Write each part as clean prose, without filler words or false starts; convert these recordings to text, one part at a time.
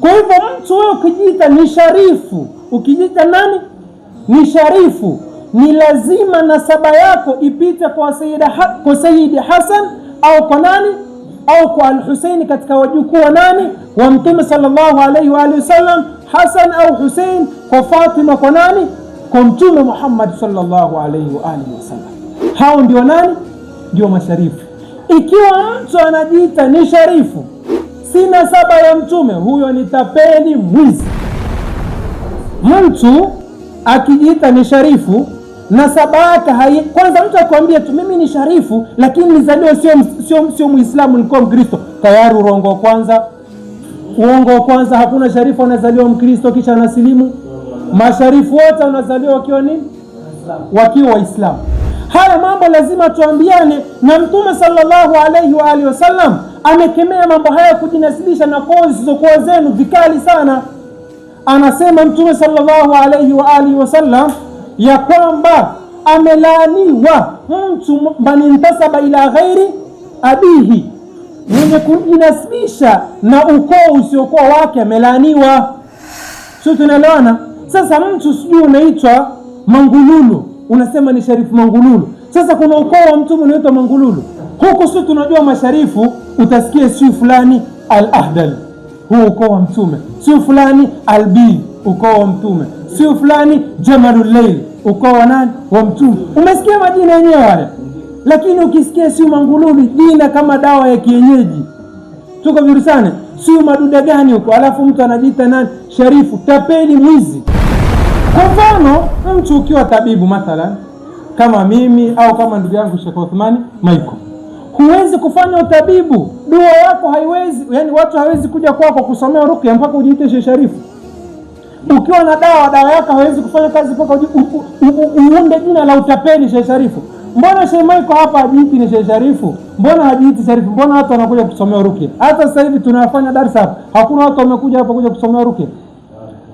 Kwa hivyo mtu wewe ukijiita ni sharifu, ukijiita nani ni sharifu, ni lazima nasaba yako ipite kwa Sayyid Hasan au kwa nani au kwa Al-Husaini, katika wajukuu wa nani wa Mtume sallallahu alayhi wa alihi wasallam, Hasan au Husain kwa Fatima kwa nani kwa Mtume Muhammad sallallahu alayhi wa alihi wasallam. Hao ndio nani? Ndio masharifu. Ikiwa mtu anajiita ni sharifu si nasaba ya Mtume, huyo ni tapeli, mwizi. Mtu akijiita ni sharifu nasaba yake kwanza, mtu akwambia tu mimi ni sharifu lakini nizaliwa sio Muislamu, nilikuwa Mkristo, tayari urongo kwanza. Uongo kwanza, hakuna sharifu anazaliwa Mkristo kisha anasilimu. Masharifu wote wanazaliwa wakiwa nini? Wakiwa Waislamu. Haya mambo lazima tuambiane, na Mtume sallallahu alayhi wa alihi wasallam amekemea mambo haya, kujinasibisha na koo zisizokuwa zenu vikali sana. Anasema Mtume sallallahu alayhi wa alihi wasallam ya kwamba amelaaniwa mtu man intasaba ila ghairi abihi, mwenye kujinasibisha na ukoo usiokuwa wake amelaaniwa. Sio, tunaelewana? Sasa mtu sijui unaitwa Mangululu, unasema ni sharifu Mangululu. Sasa kuna ukoo wa Mtume unaitwa Mangululu. Huko sio tunajua masharifu, utasikia si fulani Al-Ahdal, huu ukoo wa Mtume, si fulani Al-Bil, ukoo wa Mtume, si fulani Jamalul Layl, ukoo wa nani? Wa Mtume. Umesikia majina yenyewe wale, lakini ukisikia si Mangululu, jina kama dawa ya kienyeji. Tuko vizuri sana. Si maduda gani huko, alafu mtu anajiita nani? Sharifu, tapeli, mwizi. Kwa mfano mtu ukiwa tabibu mathalan kama mimi au kama ndugu yangu Sheikh Uthmani Michael, huwezi kufanya utabibu, dua yako haiwezi, yani watu hawezi kuja kwako kusomea ruqya mpaka ujiite sharifu. Ukiwa na dawa yako hawezi kufanya kazi mpaka uunde jina la utapeli sharifu. Mbona Sheikh Michael hapa hajiiti ni sharifu? Mbona hajiiti sharifu? Mbona watu wanakuja kusomea ruqya? Hata sasa hivi tunafanya darasa hapa, hakuna watu wamekuja hapa kuja kusomea ruqya.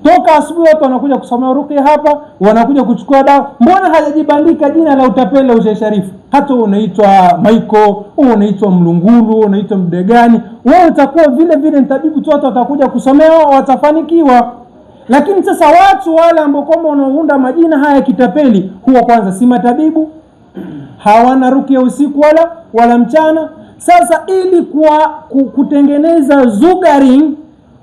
Toka asubuhi watu wanakuja kusomea ruqya hapa, wanakuja kuchukua dawa. Mbona hajajibandika jina la utapeli la sharifu? Hata unaitwa Michael, unaitwa Mlungulu, unaitwa Mdegani, wewe utakuwa vile vile mtabibu tu, watu watakuja kusomea, watafanikiwa. Lakini sasa watu wale ambao kama wanaounda majina haya kitapeli, huwa kwanza si matabibu, hawana ruqya usiku wala mchana. Sasa ili kutengeneza zugaring,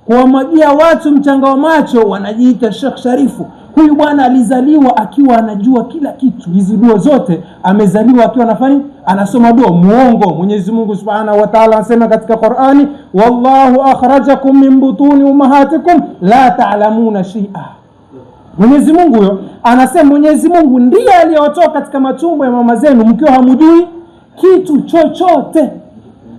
kuwamagia watu mchanga wa macho, wanajiita Sheikh Sharifu. Huyu bwana alizaliwa akiwa anajua kila kitu, hizi dua zote amezaliwa akiwa anasoma dua. Muongo. Mwenyezi Mungu Subhanahu wa Ta'ala anasema katika Qur'ani, wallahu akhrajakum min butuni ummahatikum la ta'lamuna shay'a. Mwenyezi Mungu huyo anasema, Mwenyezi Mungu ndiye aliyewatoa katika matumbo ya mama zenu mkiwa hamjui kitu chochote.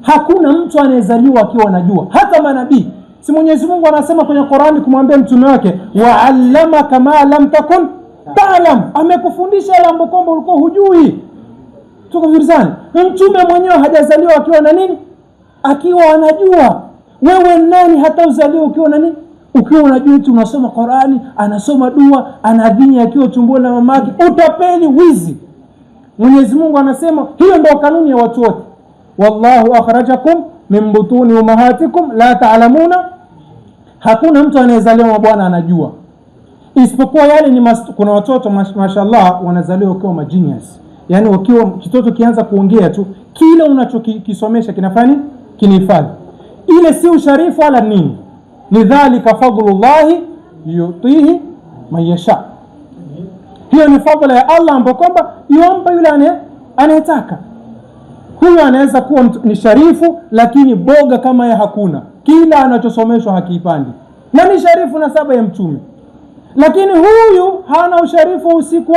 Hakuna mtu anayezaliwa akiwa anajua, hata manabii. Si Mwenyezi Mungu anasema kwenye Qur'ani kumwambia mtume wake, wa'allamaka ma lam takun ta'lam, amekufundisha yale ambayo kwamba ulikuwa hujui. Tuko vizuri sana. Mtume mwenyewe hajazaliwa akiwa na nini? Akiwa anajua. Wewe nani hata uzaliwa ukiwa na nini? Ukiwa unajua tu unasoma Qur'ani, anasoma dua, anadhini akiwa tumboni la mamake. Utapeli, wizi. Mwenyezi Mungu anasema hiyo ndio kanuni ya watu wote. Wallahu akhrajakum min butuni ummahatikum la ta'lamuna. Hakuna mtu anayezaliwa bwana anajua, isipokuwa yale ni kuna watoto mashallah wanazaliwa wakiwa magenius, yani wakiwa kitoto kianza kuongea tu kile unachokisomesha kinafanya kinihifadhi. Ile si usharifu wala nini, ni dhalika fadlullahi yutihi man yasha. Hiyo ni fadhila ya Allah ambayo kwamba yompa yule anayetaka. Huyo anaweza kuwa ni sharifu lakini boga kama ya hakuna, kila anachosomeshwa hakipandi, na ni sharifu na saba ya Mtume. Lakini huyu hana usharifu usiku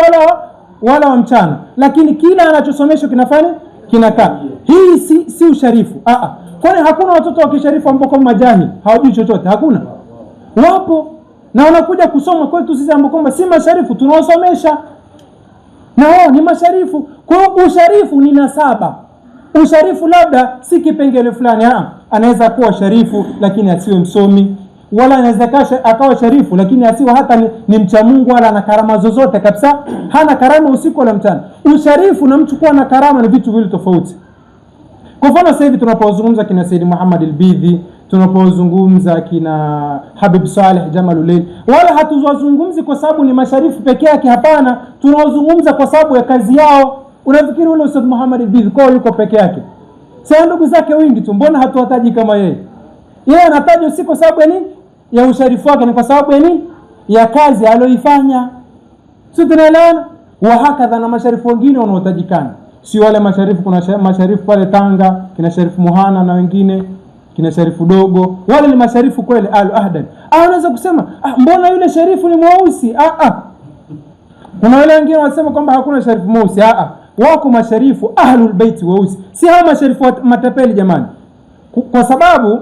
wala wa mchana, lakini kila anachosomeshwa kinafanya kinakaa. Hii si usharifu. Kwani hakuna watoto wa kisharifu ambao kama majahili hawajui chochote? Hakuna. Wapo na wanakuja kusoma kwetu sisi ambao kama si masharifu tunawasomesha, na wao ni masharifu. Kwa hiyo usharifu ni nasaba. Usharifu labda si kipengele fulani. Anaweza kuwa sharifu lakini asiwe msomi, wala anaweza akawa sharifu lakini asiwe hata ni mcha Mungu, wala ana karama zozote kabisa, hana karama usiku wala mchana. Usharifu na mtu kuwa na karama ni vitu vile tofauti. Kwa mfano sasa hivi tunapozungumza kina Said Muhammad al-Bidhi, tunapozungumza kina Habib Saleh Jamaluddin, wala hatuzungumzi kwa sababu ni masharifu pekee yake, hapana, tunazungumza kwa sababu ya kazi yao. Unafikiri ule Ustadh Muhammad Bidhko yuko peke yake? Sasa ndugu zake wengi tu, mbona hatuwataji kama yeye? Yeye anatajwa si kwa sababu ya usharifu wake, ni kwa sababu ya kazi aliyoifanya. Sio, tunaelewana? Wa hakadha na masharifu wengine wanaotajikana, si wale masharifu. Kuna masharifu pale Tanga kina Sharifu Muhana na wengine kina Sharifu Dogo, wale ni masharifu kweli al-ahdan. Unaweza kusema mbona yule sharifu ni mweusi? Kuna wale wengine wanasema kwamba hakuna sharifu mweusi. Wako masharifu ahlul bait weusi, si hawa masharifu matapeli jamani. Kwa sababu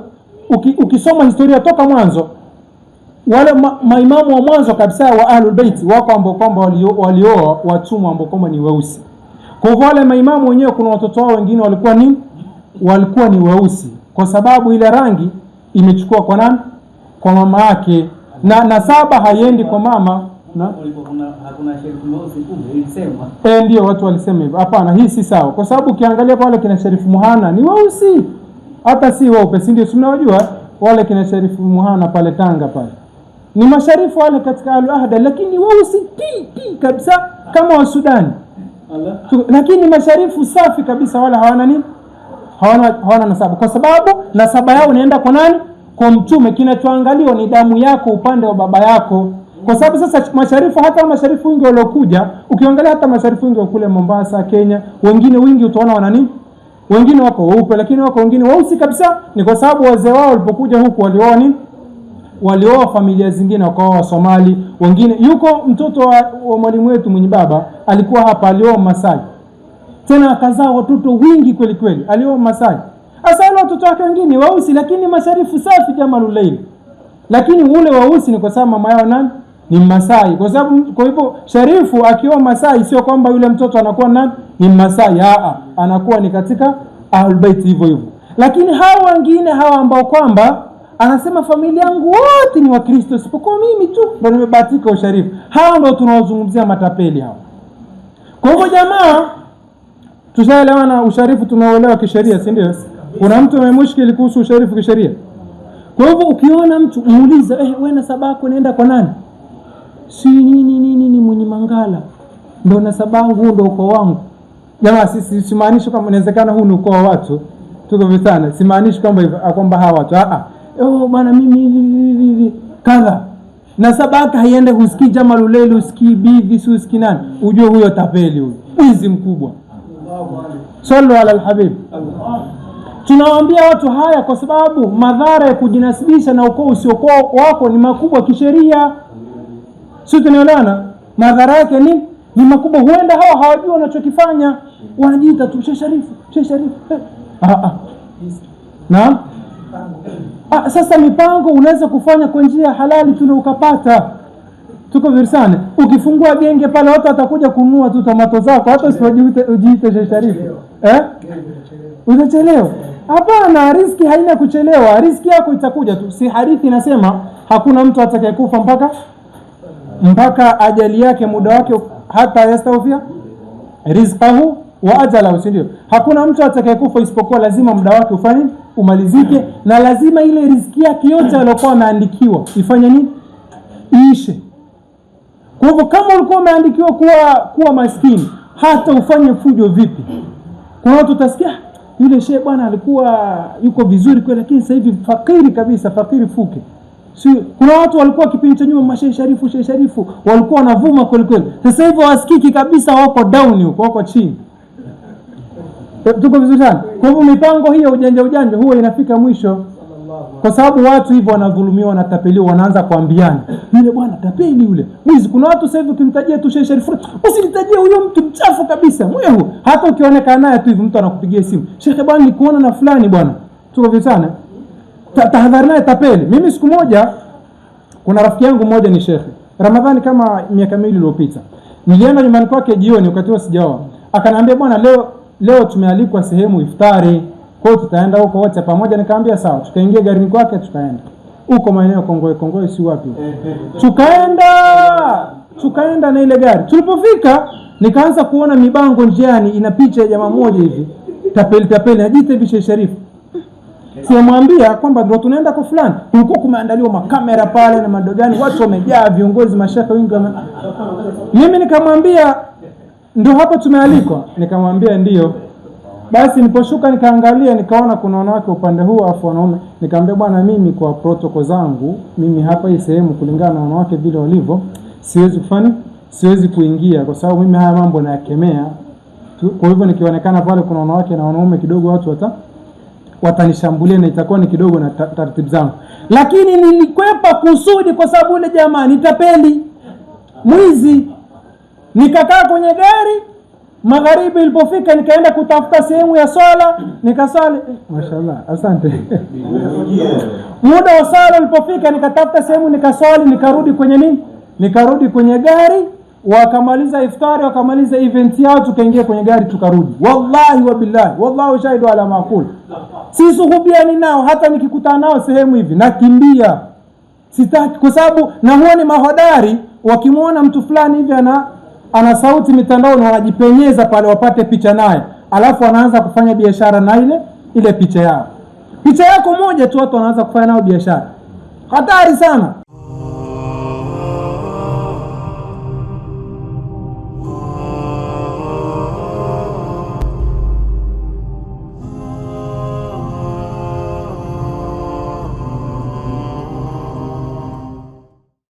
ukisoma historia toka mwanzo, wale maimamu wa mwanzo kabisa wa ahlul bait wako ambao kwamba walioa watumwa ambao kwamba ni weusi. Kwa hivyo wale maimamu wenyewe kuna watoto wao wengine walikuwa ni weusi, kwa sababu ile rangi imechukua kwa nani? Kwa mama yake, na nasaba haiendi kwa mama. Hakuna sharifu mweusi kumbe ilisema. Ndio watu walisema hivyo. Hapana, hii si sawa, kwa sababu ukiangalia pale kina Sharifu Muhana ni weusi, hata si weupe, si ndio? Tunawajua wale kina Sharifu Muhana pale Tanga pale ni masharifu wale katika al-ahda, lakini weusi pi kabisa kama wa Sudani. Lakini masharifu safi kabisa, wala hawana nini, hawana nasaba, kwa sababu nasaba yao inaenda kwa nani? Kwa Mtume. Kinachoangaliwa ni damu yako upande wa baba yako. Kwa sababu sasa masharifu, hata masharifu wengi waliokuja, ukiangalia hata masharifu wengi wa kule Mombasa, Kenya, wengine wengi utaona wana nini, wengine wako weupe, lakini wako wengine weusi kabisa. Ni kwa sababu wazee wao walipokuja huku walioa nini, walioa familia zingine, wakaoa Somali. Wengine yuko mtoto wa mwalimu wetu mwenye baba alikuwa hapa, alioa Masai, tena akazaa watoto wingi kweli kweli, alioa Masai. Sasa wale watoto wake wengine weusi, lakini masharifu safi Jamaluddin. Lakini ule weusi ni kwa sababu mama yao nani? Ni Masai. Kwa sababu kwa hivyo sharifu akioa Masai sio kwamba yule mtoto anakuwa nani? Ni Masai. Anakuwa ni katika Ahlul Bait hivyo hivyo. Lakini hao wengine hawa ambao kwamba anasema familia yangu wote ni Wakristo isipokuwa mimi tu ndio nimebahatika usharifu, hao ndio tunaozungumzia matapeli hao. Kwa hivyo jamaa, tushaelewana usharifu tumeelewa kisheria, si ndio? Kuna mtu amemushkili kuhusu usharifu kisheria. Kwa hivyo ukiona mtu muuliza, wewe nasaba yako inaenda kwa nani? Si nini mwenye Mangala ndio nasaba yangu, ndio ukoo wangu. Jamaa, sisi simaanishi kama inawezekana huu ni ukoo wa watu tuko vitana, simaanishi kwamba hawa watu bwana mimi kadha nasaba yake haiende, husikii Jamaluddin, husikii Bibi, husikii nani, ujue huyo tapeli, huyo mwizi mkubwa. Sallu ala alhabib. Tunawaambia watu haya kwa sababu madhara ya kujinasibisha na ukoo usiokuwa wako ni makubwa kisheria. Sio, tunaelewana? Madhara yake ni makubwa. Huenda hao hawajui wanachokifanya, wanajiita tu Sheikh Sharifu. Naam. Sasa mipango unaweza kufanya kwa njia halali tu na ukapata. Tuko virsane. Ukifungua genge pale watu watakuja kununua tu tomato zako, hata usijiite Sheikh Sharifu. Utachelewa. Hapana, riski haina kuchelewa. Riski yako itakuja tu. Si hadithi inasema hakuna mtu atakayekufa mpaka ajali yake, muda wake, hata yastawfia rizqahu wa ajalahu, si ndio? Hakuna mtu atakayekufa isipokuwa lazima muda wake umalizike, na lazima ile riziki yake yote aliyokuwa ameandikiwa ifanye nini? Iishe. Kwa hivyo kama ulikuwa umeandikiwa kuwa maskini, hata ufanye fujo vipi, kwa watu utasikia yule shehe bwana alikuwa yuko vizuri kweli, lakini sasa hivi fakiri kabisa, fakiri fuke. Kuna watu walikuwa kipindi cha nyuma Sheikh Sharifu walikuwa wanavuma kweli kweli, sasa hivi wasikiki kabisa, wako down huko, wako chini. Tuko vizuri sana. Kwa hivyo mipango hiyo ujanja huwa inafika mwisho, kwa sababu watu hivyo wanadhulumiwa, wanatapeliwa, wanaanza kuambiana yule bwana tapeli, yule mwizi. Kuna watu sasa hivi ukimtajia tu Sheikh Sharifu, usinitajie huyo mtu mchafu kabisa mwehu, hata ukionekana naye tu hivi mtu anakupigia simu, Sheikh bwana nikuona na fulani bwana. Tuko vizuri sana. Tahadhari naye tapeli. Mimi siku moja, kuna rafiki yangu mmoja ni Sheikh, Ramadhani kama miaka miwili iliyopita, nilienda nyumbani kwake jioni wakati wa sijaoa. Akaniambia bwana, leo tumealikwa sehemu iftari, kwa hiyo tutaenda huko wote pamoja. Nikamwambia sawa. Tukaingia garini kwake, tukaenda huko maeneo Kongoe si wapi. Tukaenda na ile gari. Tulipofika nikaanza kuona mibango njiani ina picha ya jamaa mmoja hivi, tapeli ajiite Sheikh Sharifu. Simwambia kwamba ndio tunaenda kwa fulani, kulikuwa kumeandaliwa makamera pale na madogani, watu wamejaa, viongozi mashaka wengi mimi nikamwambia ndio hapo tumealikwa, nikamwambia ndio. Basi niliposhuka nikaangalia, nikaona kuna wanawake upande huu afu wanaume, nikamwambia bwana, mimi kwa protocol zangu mimi hapa hii sehemu kulingana na wanawake vile walivyo siwezi kuingia, kwa sababu mimi haya mambo nayakemea. Kwa hivyo nikionekana pale kuna wanawake na wanaume, kidogo watu watanishambulia na itakuwa ni kidogo na taratibu zangu. Lakini nilikwepa kusudi, kwa sababu yule jamaa ni tapeli, mwizi. Nikakaa kwenye gari, magharibi ilipofika nikaenda kutafuta sehemu ya swala, nikasali. Mashaallah, asante. Muda wa swala ulipofika nikatafuta sehemu nikaswali, nikarudi kwenye nikarudi kwenye gari, wakamaliza iftari, wakamaliza event yao, tukaingia kwenye gari tukarudi. Wallahi wa billahi, wallahu shahidu ala maqul, sisuhubiani nao. Hata nikikutana nao sehemu hivi nakimbia, sitaki, kwa sababu na huwa ni mahodari. Wakimwona mtu fulani hivi ana sauti mitandao, na wanajipenyeza pale wapate picha naye, alafu wanaanza kufanya biashara na ile picha yao. Picha yako moja tu watu wanaanza kufanya nao biashara. Hatari sana.